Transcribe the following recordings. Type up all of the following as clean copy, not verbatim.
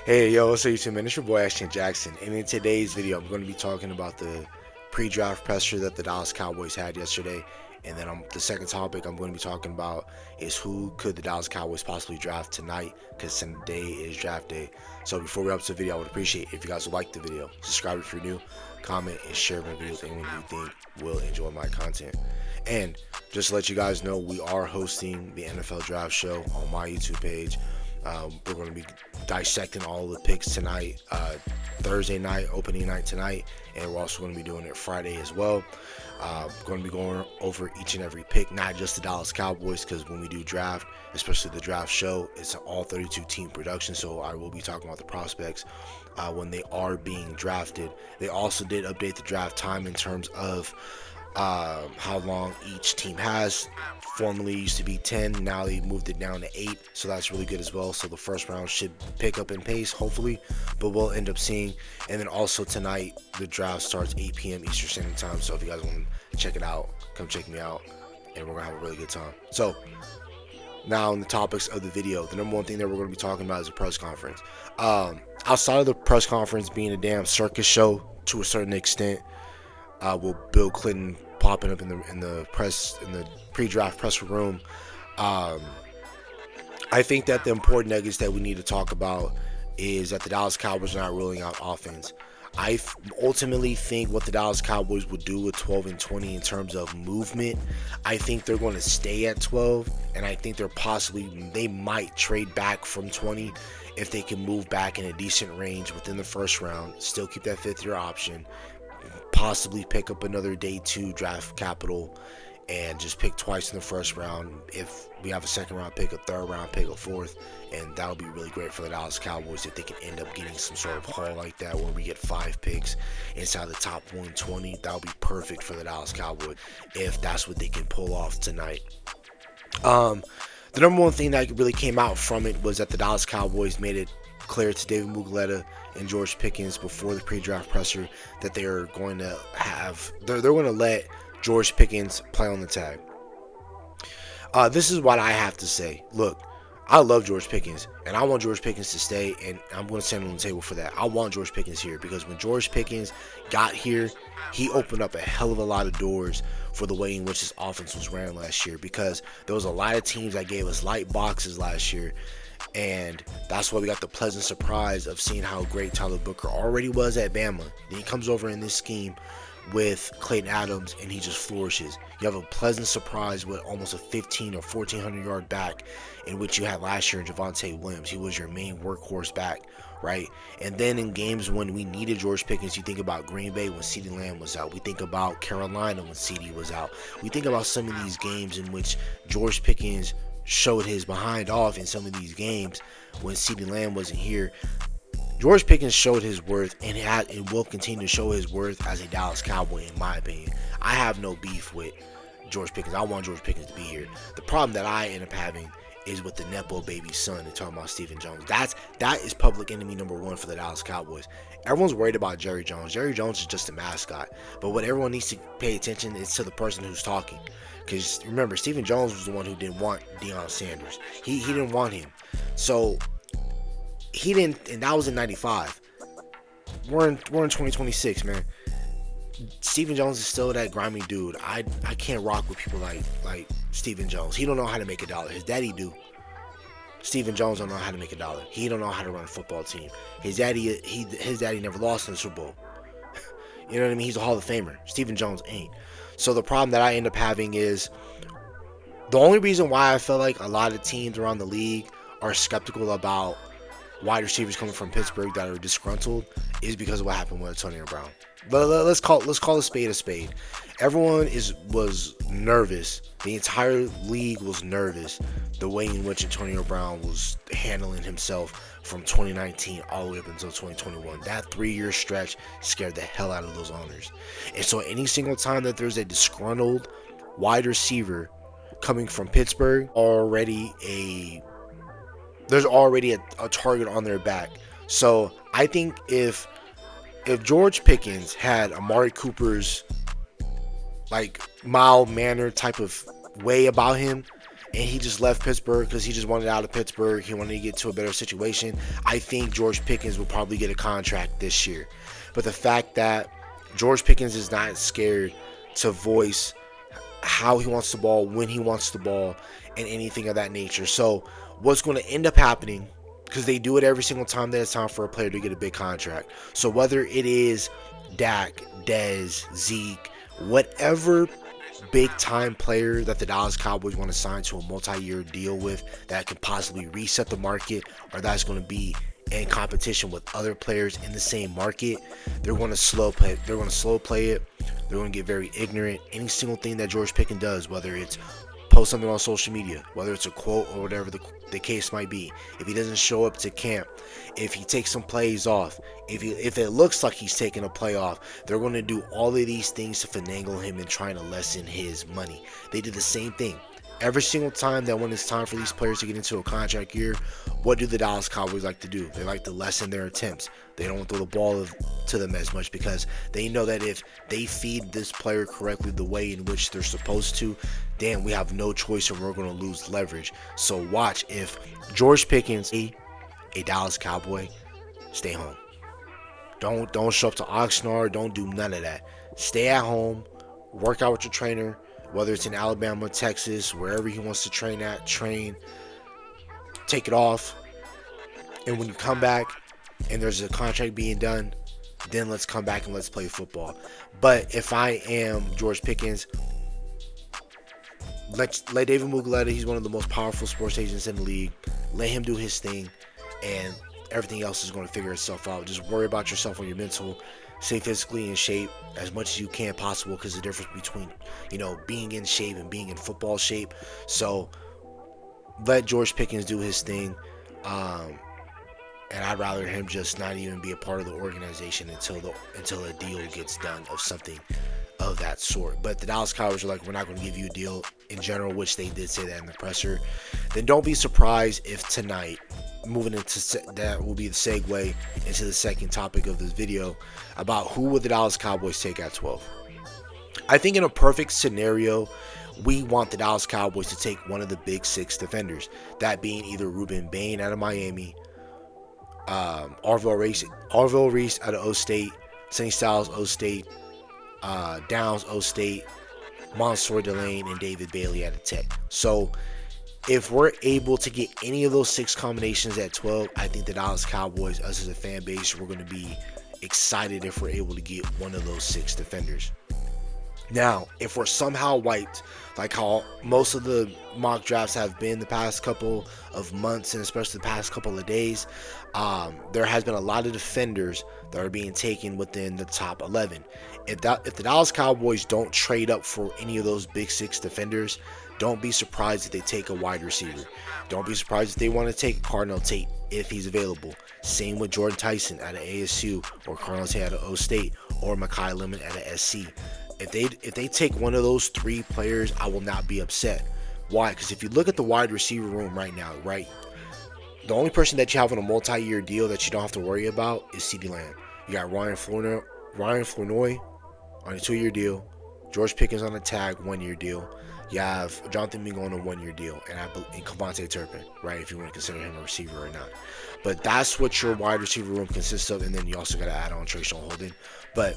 Hey, yo, what's up, YouTube, man? It's your boy, Ashton Jackson, and in today's video, I'm going to be talking about the pre-draft pressure that the Dallas Cowboys had yesterday, and then the second topic I'm going to be talking about is who could the Dallas Cowboys possibly draft tonight, because today is draft day. So before we up to the video, I would appreciate if you guys would like the video, subscribe if you're new, comment, and share my videos with anyone you think will enjoy my content. And just to let you guys know, we are hosting the NFL Draft Show on my YouTube page. We're going to be dissecting all the picks tonight, Thursday night, opening night tonight, and we're also going to be doing it Friday as well. We're going to be going over each and every pick, not just the Dallas Cowboys, because when we do draft, especially the draft show, it's an all 32 team production, so I will be talking about the prospects when they are being drafted. They also did update the draft time in terms of how long each team has. Formerly used to be 10, now they moved it down to 8, so that's really good as well. So the first round should pick up in pace, hopefully, but we'll end up seeing. And then also tonight, the draft starts 8 p.m. Eastern Standard Time, so if you guys want to check it out, come check me out, and we're going to have a really good time. So now on the topics of the video, the number one thing that we're going to be talking about is the press conference. Outside of the press conference being a damn circus show to a certain extent, with Bill Clinton popping up in the pre-draft press room, I think that the important nuggets that we need to talk about is that the Dallas Cowboys are not ruling out offense. I ultimately think what the Dallas Cowboys would do with 12 and 20 in terms of movement, I think they're going to stay at 12, and I think they might trade back from 20 if they can move back in a decent range within the first round, still keep that fifth-year option, possibly pick up another day 2 draft capital and just pick twice in the first round. If we have a second round pick, a third round pick, a fourth, and that would be really great for the Dallas Cowboys if they can end up getting some sort of haul like that where we get 5 picks inside the top 120. That would be perfect for the Dallas Cowboys if that's what they can pull off tonight. The number one thing that really came out from it was that the Dallas Cowboys made it clear to David Muguleta and George Pickens before the pre-draft presser that they are going to they're going to let George Pickens play on the tag. This is what I have to say. Look, I love George Pickens, and I want George Pickens to stay, and I'm going to stand on the table for that. I want George Pickens here because when George Pickens got here, he opened up a hell of a lot of doors for the way in which his offense was ran last year, because there was a lot of teams that gave us light boxes last year. And that's why we got the pleasant surprise of seeing how great Tyler Booker already was at Bama. Then he comes over in this scheme with Clayton Adams, and he just flourishes. You have a pleasant surprise with almost a 15 or 1,400 yard back, in which you had last year in Javonte Williams. He was your main workhorse back, right? And then in games when we needed George Pickens, you think about Green Bay when CeeDee Lamb was out. We think about Carolina when CeeDee was out. We think about some of these games in which George Pickens showed his behind off in some of these games when CeeDee Lamb wasn't here. George Pickens showed his worth and will continue to show his worth as a Dallas Cowboy, in my opinion. I have no beef with George Pickens. I want George Pickens to be here. The problem that I end up having is with the Nepo baby son and talking about Stephen Jones. That is public enemy number 1 for the Dallas Cowboys. Everyone's worried about Jerry Jones. Jerry Jones is just a mascot. But what everyone needs to pay attention is to the person who's talking. Because remember, Stephen Jones was the one who didn't want Deion Sanders. He didn't want him. So he didn't, and that was in 95. We're in 2026, man. Stephen Jones is still that grimy dude. I can't rock with people like Stephen Jones. He don't know how to make a dollar. His daddy do. Stephen Jones don't know how to make a dollar. He don't know how to run a football team. His daddy never lost in the Super Bowl. You know what I mean? He's a Hall of Famer. Stephen Jones ain't. So the problem that I end up having is the only reason why I feel like a lot of teams around the league are skeptical about wide receivers coming from Pittsburgh that are disgruntled is because of what happened with Antonio Brown. But let's call a spade a spade. Everyone was nervous. The entire league was nervous the way in which Antonio Brown was handling himself from 2019 all the way up until 2021. That 3-year stretch scared the hell out of those owners. And so any single time that there's a disgruntled wide receiver coming from Pittsburgh, there's already a target on their back. So I think if George Pickens had Amari Cooper's like mild manner type of way about him, and he just left Pittsburgh because he just wanted out of Pittsburgh. He wanted to get to a better situation. I think George Pickens will probably get a contract this year. But the fact that George Pickens is not scared to voice how he wants the ball, when he wants the ball, and anything of that nature. So what's going to end up happening, because they do it every single time that it's time for a player to get a big contract. So whether it is Dak, Dez, Zeke, whatever big time player that the Dallas Cowboys want to sign to a multi-year deal with that could possibly reset the market, or that's going to be in competition with other players in the same market, they're going to slow play. They're going to slow play it. They're going to get very ignorant. Any single thing that George Pickens does, whether it's post something on social media, whether it's a quote or whatever the case might be, if he doesn't show up to camp, if he takes some plays off, if it looks like he's taking a play off, they're going to do all of these things to finagle him and trying to lessen his money. They did the same thing. Every single time that when it's time for these players to get into a contract year, what do the Dallas Cowboys like to do? They like to lessen their attempts. They don't throw the ball to them as much because they know that if they feed this player correctly the way in which they're supposed to, then we have no choice and we're going to lose leverage. So watch, if George Pickens, a Dallas Cowboy, stay home. Don't show up to Oxnard. Don't do none of that. Stay at home. Work out with your trainer. Whether it's in Alabama, Texas, wherever he wants to train at, train, take it off. And when you come back and there's a contract being done, then let's come back and let's play football. But if I am George Pickens, let David Muguleta, he's one of the most powerful sports agents in the league. Let him do his thing, and everything else is going to figure itself out. Just worry about yourself on your mental. Stay physically in shape as much as you can possible, because the difference between, being in shape and being in football shape. So let George Pickens do his thing. And I'd rather him just not even be a part of the organization until a deal gets done of something of that sort. But the Dallas Cowboys are like, we're not going to give you a deal in general, which they did say that in the presser. Then don't be surprised if tonight, moving into that will be the segue into the second topic of this video, about who would the Dallas Cowboys take at 12. I think in a perfect scenario, we want the Dallas Cowboys to take one of the big six defenders, that being either Ruben Bain out of Miami, Arvell Reese out of O State, Sonny Styles, O State, Downs, O State, Mansour Delane, and David Bailey out of Tech. So if we're able to get any of those six combinations at 12, I think the Dallas Cowboys, us as a fan base, we're going to be excited if we're able to get one of those six defenders. Now, if we're somehow wiped, like how most of the mock drafts have been the past couple of months, and especially the past couple of days, there has been a lot of defenders that are being taken within the top 11. If the Dallas Cowboys don't trade up for any of those big six defenders, don't be surprised if they take a wide receiver. Don't be surprised if they want to take Cardinal Tate if he's available. Same with Jordan Tyson out of ASU, or Cardinal Tate out of O State, or Mekhi Lemon out of SC. If they take one of those three players, I will not be upset. Why? Because if you look at the wide receiver room right now, right, the only person that you have on a multi-year deal that you don't have to worry about is CeeDee Lamb. You got Ryan Flournoy on a 2-year deal, George Pickens on a tag 1-year deal. You have Jonathan Mingo on a 1-year deal, and Kevontae Turpin, right, if you want to consider him a receiver or not. But that's what your wide receiver room consists of, and then you also got to add on Trayshawn Holden. But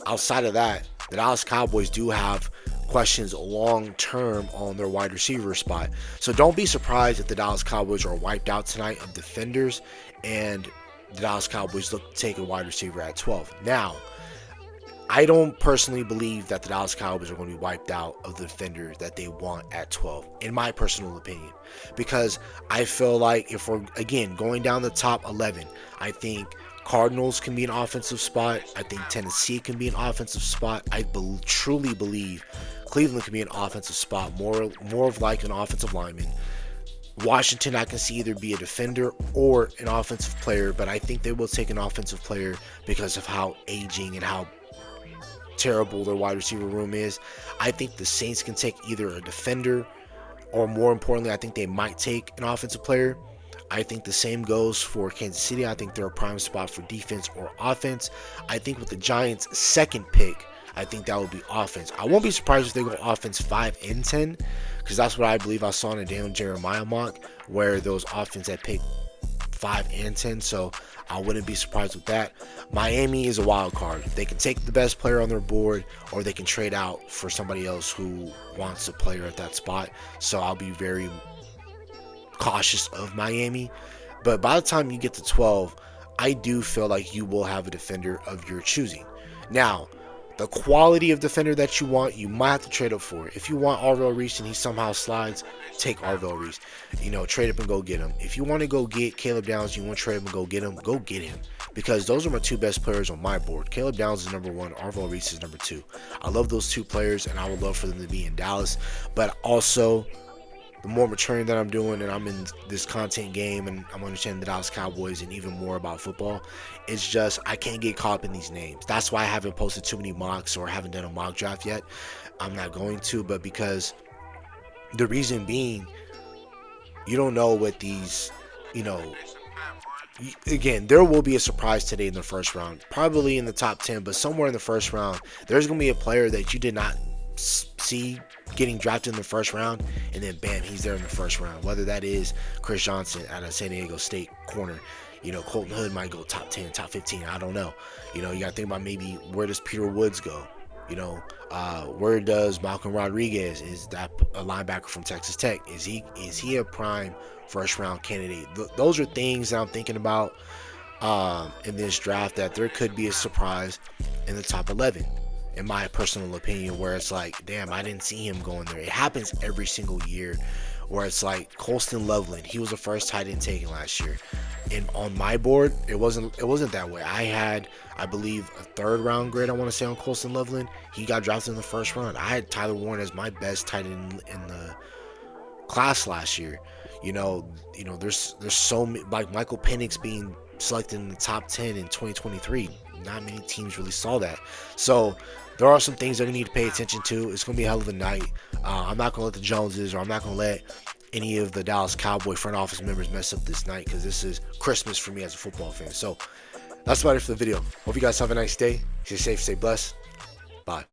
outside of that, the Dallas Cowboys do have questions long term on their wide receiver spot. So don't be surprised if the Dallas Cowboys are wiped out tonight of defenders and the Dallas Cowboys look to take a wide receiver at 12. Now, I don't personally believe that the Dallas Cowboys are going to be wiped out of the defenders that they want at 12, in my personal opinion, because I feel like if we're, again, going down the top 11, I think Cardinals can be an offensive spot. I think Tennessee can be an offensive spot. I truly believe Cleveland can be an offensive spot, more of like an offensive lineman. Washington, I can see either be a defender or an offensive player, but I think they will take an offensive player because of how aging and how terrible their wide receiver room is. I think the Saints can take either a defender, or more importantly, I think they might take an offensive player. I think the same goes for Kansas City. I think they're a prime spot for defense or offense. I think with the Giants' second pick, I think that would be offense. I won't be surprised if they go offense 5 and 10, because that's what I believe I saw in a Daniel Jeremiah mock, where those offense had picked 5 and 10. So I wouldn't be surprised with that. Miami is a wild card. They can take the best player on their board, or they can trade out for somebody else who wants a player at that spot. So I'll be very cautious of Miami. But by the time you get to 12, I do feel like you will have a defender of your choosing. Now, the quality of defender that you want, you might have to trade up for it. If you want Arvell Reese and he somehow slides, take Arvell Reese. Trade up and go get him. If you want to go get Caleb Downs, you want to trade up and go get him. Because those are my 2 best players on my board. Caleb Downs is number 1, Arvell Reese is number 2. I love those 2 players, and I would love for them to be in Dallas. But also, the more maturing that I'm doing and I'm in this content game and I'm understanding the Dallas Cowboys and even more about football, it's just I can't get caught up in these names. That's why I haven't posted too many mocks or haven't done a mock draft yet. I'm not going to, but because the reason being, you don't know what these, again, there will be a surprise today in the first round, probably in the top 10, but somewhere in the first round, there's going to be a player that you did not see getting drafted in the first round, and then bam, he's there in the first round. Whether that is Chris Johnson out of San Diego State corner, Colton Hood might go top 10, top 15. I don't know. You got to think about maybe where does Peter Woods go? Where does Malcolm Rodriguez? Is that a linebacker from Texas Tech? Is he a prime first round candidate? Those are things that I'm thinking about in this draft, that there could be a surprise in the top 11. In my personal opinion, where it's like, damn, I didn't see him going there. It happens every single year, where it's like Colston Loveland, he was the first tight end taken last year, and on my board, it wasn't that way. I had, I believe, a 3rd round grade, I want to say, on Colston Loveland. He got drafted in the 1st round. I had Tyler Warren as my best tight end in the class last year. There's so many, like Michael Penix being selected in the top 10 in 2023. Not many teams really saw that. So there are some things that we need to pay attention to. It's going to be a hell of a night. I'm not going to let the Joneses, or I'm not going to let any of the Dallas Cowboy front office members mess up this night, because this is Christmas for me as a football fan. So that's about it for the video. Hope you guys have a nice day. Stay safe, stay blessed.